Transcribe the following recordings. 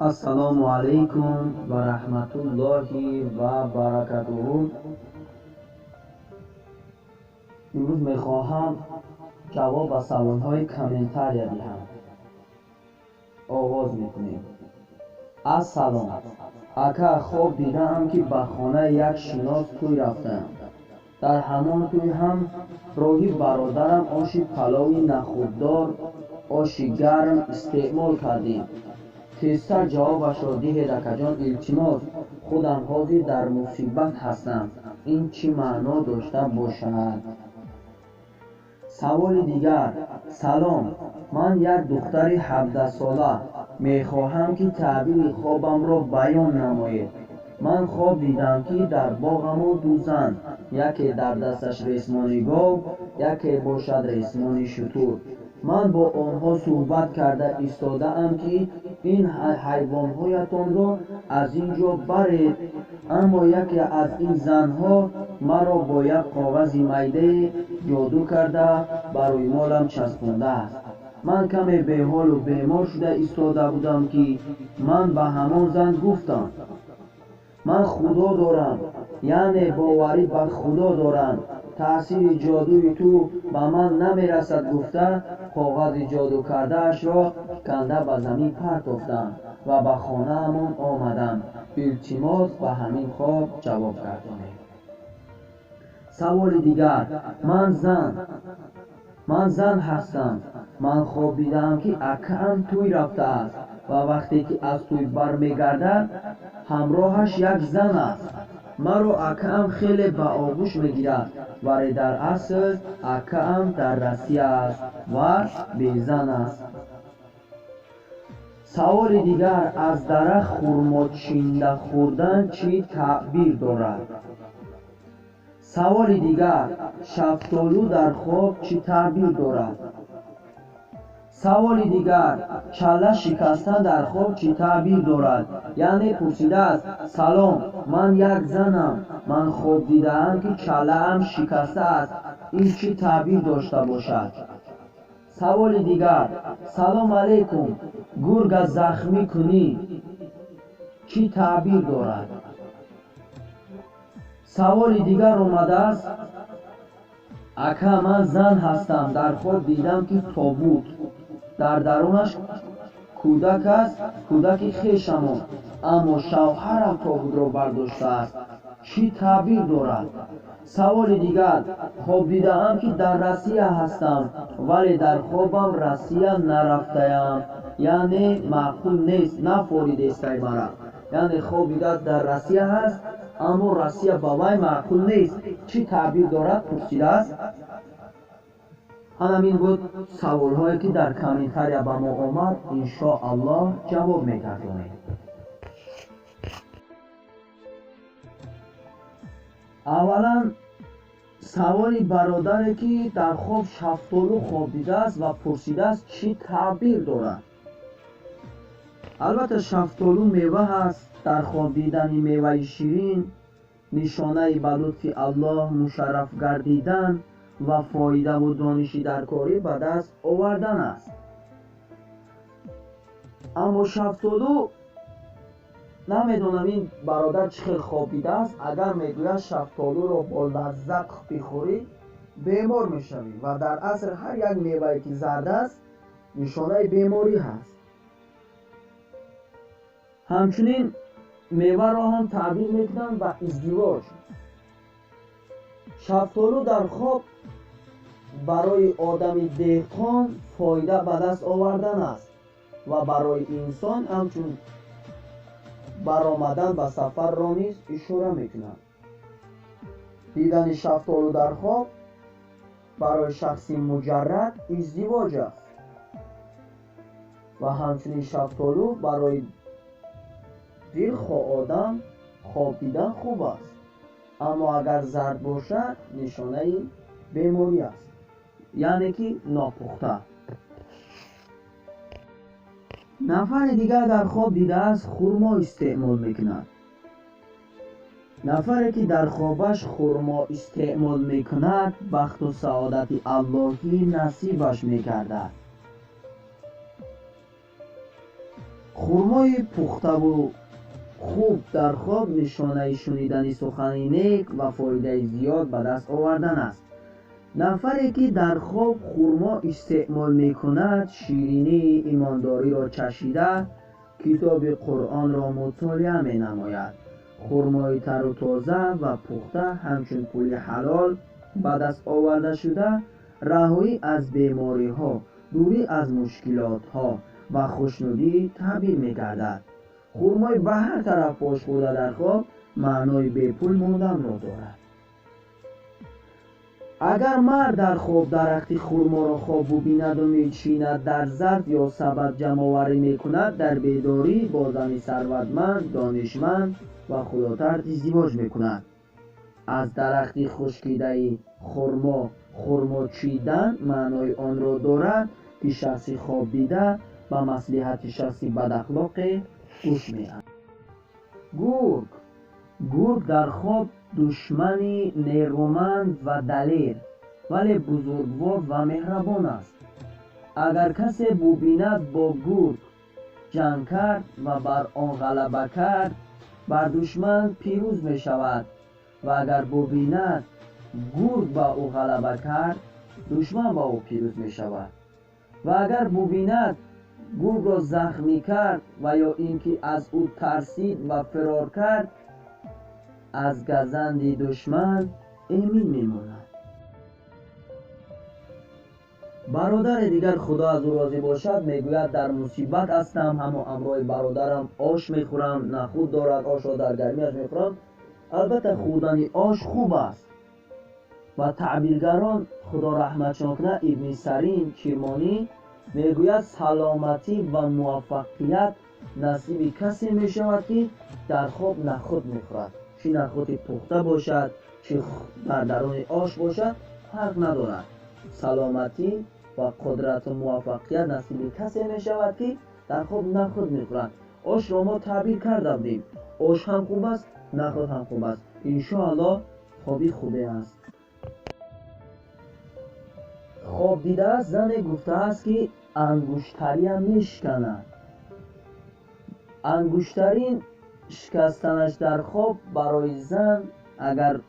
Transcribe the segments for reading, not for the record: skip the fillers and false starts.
السلام علیکم و رحمت الله و برکاته. امروز میخواهم جواب به سوالهای کامنتاری دهم. آغاز میکنیم. السلام اکا، خواب دیدم که به خانه یک شناس توی رفتم. در همان توی هم راهی برادرم آش پلاوی نخوددار آشی گرم استعمال کردیم. تیزتر جوابش را دهید اکاجان. التماس، خودم حاضر در مصیبت هستم. این چی معنا داشته باشد؟ سوال دیگر. سلام، من یک دختر 17 ساله میخواهم که تعبیر خوابم را بیان نماید. من خواب دیدم که در باغم دو زن، یکی در دستش ریسمانی گاو، یکی باشد ریسمانی شتر. من با آنها صحبت کرده ایستاده ام که این حیوانهایتان را از اینجا برید، اما یکی از این زنها مرا با یک کاغذ میده جادو کرده برای مالم چسبانده است. من کمی بیحال و بیمار شده ایستاده بودم که من به همان زن گفتم من خدا دارم، یعنی باوری بر خدا دارم، تأثیر جادوی تو به من نمیرسد گفته کاغذ جادو کرده اش را کنده به زمین پرتافتم و به خانه امان آمدم. التماس به همین خواب جواب گردانید. سوال دیگر. من زن هستم. من خواب دیدم که اکم توی رفته است و وقتی که از توی برمیگردد همراهش یک زن است. مرا اکم خیلی به آغوش میگیرد، ولی در اصل اکم در رسیه است و بی زن است. سوال دیگر. از درخت خرما چینده خوردن چی تعبیر دارد؟ سوال دیگر. شفتالو در خواب چی تعبیر دارد؟ سوال دیگر. کله شکستن در خواب چی تعبیر دارد؟ یعنی پرسیده است سلام، من یک زنم، من خواب دیدم که کله ام شکسته است، این چی تعبیر داشته باشد؟ سوال دیگر. سلام علیکم، گرگ زخمی کنی چی تعبیر دارد؟ سوال دیگر آمده است اکا، من زن هستم، در خواب دیدم که تابوت در درونش کودک است، کودک خویشم، اما شوهرم تابوت را برداشته است، چی تعبیر دارد؟ سوال دیگر. خواب دیدم که در روسیه هستم ولی در خوابم روسیه نرفتم، یعنی معقول نیست، نفهمیده است مرا. یعنی خواب دیدم در روسیه هست اما روسیه با وی معقول نیست، چی تعبیر دارد پرسیده است. همین بود سوال هایی که در کامنتاری به ما آمد. انشاءالله جواب میگردانیم. اولا سوالی برادری که در خواب شفتالو خواب دیده است و پرسیده است چی تعبیر دارد. البته شفتالو میوه هست. در خواب دیدن میوه شیرین نشانه به لطف الله مشرف گردیدن و فایده و دانشی در کاری به دست آوردن است. اما شفتالو نمیدونم این برادر چه خواب دیده است. اگر میگوید شفتالو را با لذت بخوری بیمار میشوی و در اصل هر یک میوه که زرد است نشانه بیماری هست. همچنین میوه را هم تعبیر میکنن به ازدواج. شفتالو در خواب برای آدم دهقان فایده به دست آوردن است و برای انسان همچون برآمدن به سفر را نیز اشاره میکنند. دیدن شفتالو در خواب برای شخصی مجرد ازدواج است و همچنین شفتالو برای دلخواه آدم خواب دیدن خوب است، اما اگر زرد باشد نشانه بیماری است، یعنی که ناپخته. نفر دیگر در خواب دیده است خرما استعمال میکند. نفری که در خوابش خرما استعمال میکند بخت و سعادت اللهی نصیبش میکردد. خرمای پخته و خوب در خواب نشانه شنیدن سخن نیک و فایده زیاد به دست آوردن است. نفری که در خواب خرما استعمال می کند شیرینی ایمانداری را چشیده کتاب قرآن را مطالعه می نماید. خرمای تر و تازه و پخته همچون پول حلال به دست آورده شده رهایی از بیماری ها، دوری از مشکلات ها و خوشنودی تعبیر می گردد. خرمای به هر طرف پاش خورده در خواب معنای بے پول ماندن را دارد. اگر مرد در خواب درختی خرما را خواب ببیند و میچیند در زرد یا سبد جمع آوری میکند در بیداری با زنی ثروتمند دانشمند و خداترس ازدواج میکند. از درختی خشکیده خرما چیدن معنای آن را دارد که شخصی خواب دیده به مصلحت شخصی بداخلاق گوش می‌دهد. گرگ در خواب دشمنی نیرومند و دلیر ولی بزرگوار و مهربان است. اگر کسی ببیند با گرگ جنگ کرد و بر آن غلبه کرد بر دشمن پیروز می شود و اگر ببیند گرگ با او غلبه کرد دشمن با او پیروز می شود و اگر ببیند گرگ را زخمی کرد و یا اینکه از او ترسید و فرار کرد از گزند دشمن امین میماند. برادر دیگر خدا از او راضی باشد میگوید در مصیبت هستم اما همراه برادرم آش میخورم، نخود دارد آش را در گرمیش میخورم. البته خوردن آش خوب است و تعبیرگران خدا رحمتشان کنه ابن سرین کرمانی میگوید سلامتی و موفقیت نصیب کسی میشود که در خواب نخود میخورد. چه نخود پخته باشد چه در درون آش باشد فرق ندارد. سلامتی و قدرت و موفقیت نصیب کسی می شود که در خواب نخود می خورد. آش را ما تعبیر کرده بودیم، آش هم خوب است نخود هم خوب است. انشاءالله خوابی خوبی است. خواب دیده است زن گفته است که انگشتری هم می شکند. انگشترین شکستنش در خواب برای زن اگر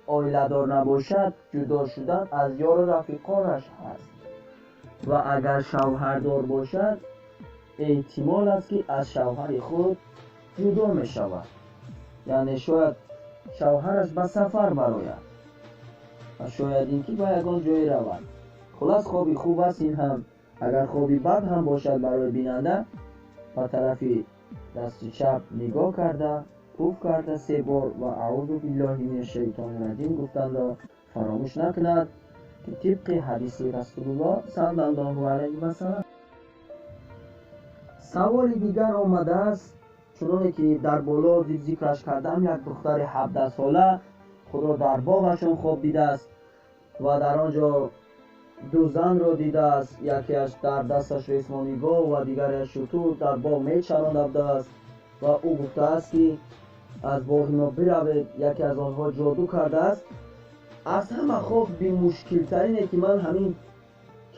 آیله‌دار نباشد جدا شدن از یار و رفیقانش هست و اگر شوهردار باشد احتمال است که از شوهر خود جدا می شود، یعنی شاید شوهرش به سفر براید و شاید اینکه به یگان جایی رود. خلاص خوابی خوب است. این هم اگر خوابی بد هم باشد برای بیننده به طرف دست چپ نگاه کرده پوف کرده 3 بار و اعوذ بالله من الشیطان الرجیم گفتن را فراموش نکند که طبق حدیث رسول الله صلی الله علیه و سلم. سوال دیگر آمده است چنانه که در بالا ذکرش کردم. یک دختر 17 ساله خدا در باغشان خواب دیده است و در آنجا 2 زن را دیده است، یکیش در دستش ریسمانیگاه و دیگرش شتر در باغ میچرانده بوده است و او گفته است که از باغ ما بروید. یکی از آنها جادو کرده است. از همه خواب بی مشکل ترینه که من همین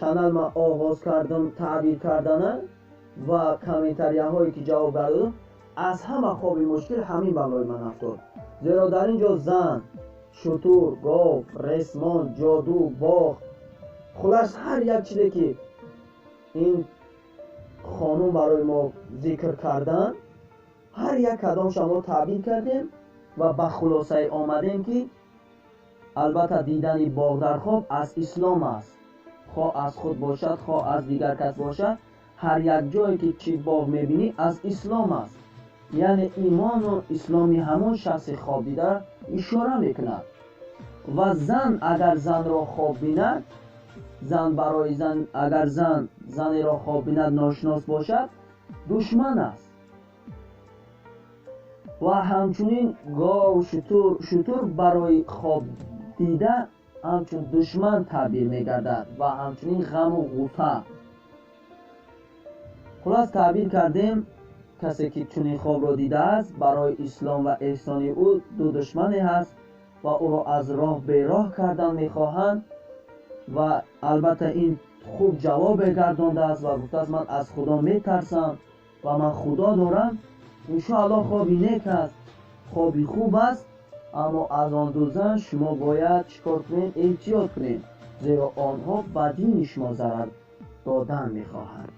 کانال ما آغاز کردم تعبیر کردن و کامنتریه هایی که جواب دادم از همه خواب مشکل همین برای من افتاد، زیرا در اینجا زن، شتر، گاو، ریسمان، جادو، باغ، خلاص هر یک چیزی که این خانم برای ما ذکر کردن هر یک کدامش ما تعبیر کردیم و به خلاصه آمدیم که البته دیدن باغ در خواب از اسلام است، خواه از خود باشد خواه از دیگر کس باشد، هر یک جایی که چی باغ میبینی از اسلام است. یعنی ایمان و اسلامی همون شخص خواب دیده اشاره میکند. و زن اگر زن را خواب بیند، زن برای زن اگر زن را خواب بیند ناشناس باشد دشمن است. و همچنین گاو شتر برای خواب دیده همچون دشمن تعبیر میگردد و همچنین غم و غصه. خلاص تعبیر کردیم کسی که چنین خواب را دیده است برای اسلام و احسان او 2 دشمنی هست و او را از راه بیراه کردن میخواهند و البته این خوب جواب گردانده است و گفته است من از خدا میترسم و من خدا دارم انشاءالله خوابی نیک است، خوابی خوب است. اما از آن دو زن شما باید چیکار کنید؟ احتیاط کنید، زیرا آنها به دین شما ضرر دادن میخواهند.